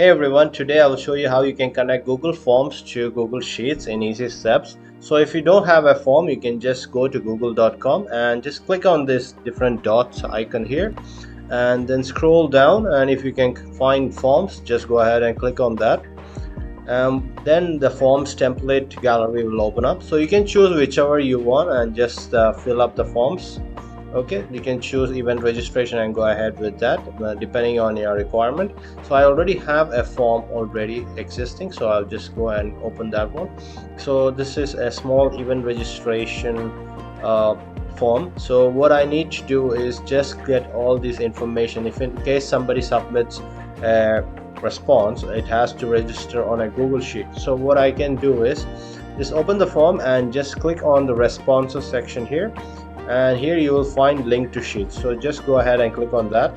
Hey everyone, today I will show you how you can connect Google Forms to Google Sheets in easy steps. So if you don't have a form, you can just go to google.com and just click on this different dots icon here and then scroll down, and if you can find forms, just go ahead and click on that. Then the forms template gallery will open up, so you can choose whichever you want and just fill up the forms. Okay, you can choose event registration and go ahead with that depending on your requirement. So I already have a form already existing, so I'll just go and open that one. So this is a small event registration form. So what I need to do is just get all this information. If in case somebody submits a response, it has to register on a Google Sheet. So what I can do is just open the form and just click on the responses section here, and here you will find link to sheets. So just go ahead and click on that,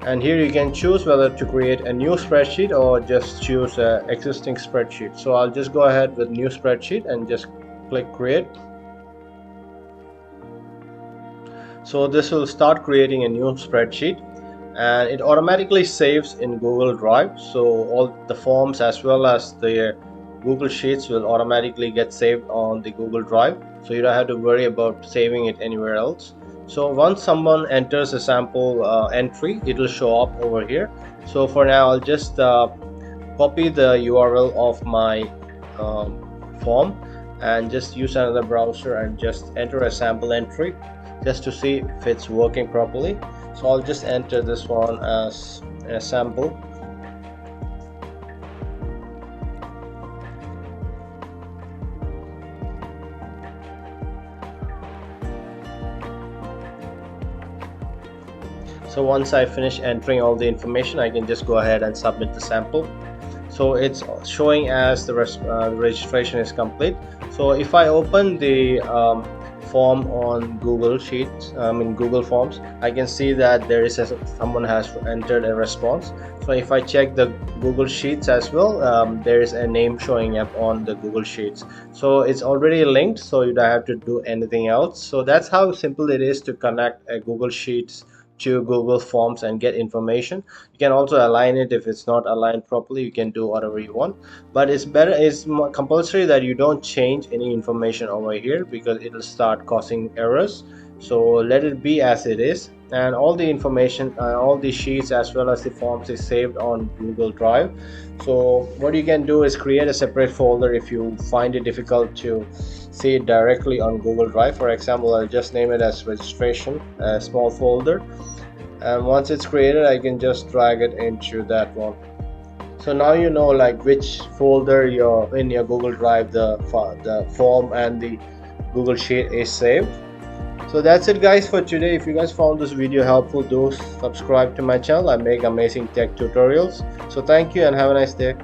and here you can choose whether to create a new spreadsheet or just choose an existing spreadsheet. So I'll just go ahead with new spreadsheet and just click create. So this will start creating a new spreadsheet, and it automatically saves in Google Drive. So all the forms as well as the Google Sheets will automatically get saved on the Google Drive, so you don't have to worry about saving it anywhere else. So once someone enters a sample entry, it will show up over here. So for now I'll just copy the URL of my form and just use another browser and just enter a sample entry just to see if it's working properly. So I'll just enter this one as a sample. So once I finish entering all the information, I can just go ahead and submit the sample. So it's showing as the registration is complete. So if I open the form on Google Sheets, in Google Forms, I can see that there is someone has entered a response. So if I check the Google Sheets as well, there is a name showing up on the Google Sheets. So it's already linked, so you don't have to do anything else. So that's how simple it is to connect a Google Sheets to Google Forms and get information. You can also align it. If it's not aligned properly, you can do whatever you want, but it's compulsory that you don't change any information over here because it will start causing errors. So let it be as it is, and all the information, all the sheets as well as the forms is saved on Google Drive. So what you can do is create a separate folder if you find it difficult to see it directly on Google Drive. For example, I'll just name it as registration, a small folder, and once it's created, I can just drag it into that one. So now you know like which folder you're in your Google Drive, the form and the Google Sheet is saved. So that's it guys for today. If you guys found this video helpful, do subscribe to my channel. I make amazing tech tutorials. So thank you and have a nice day.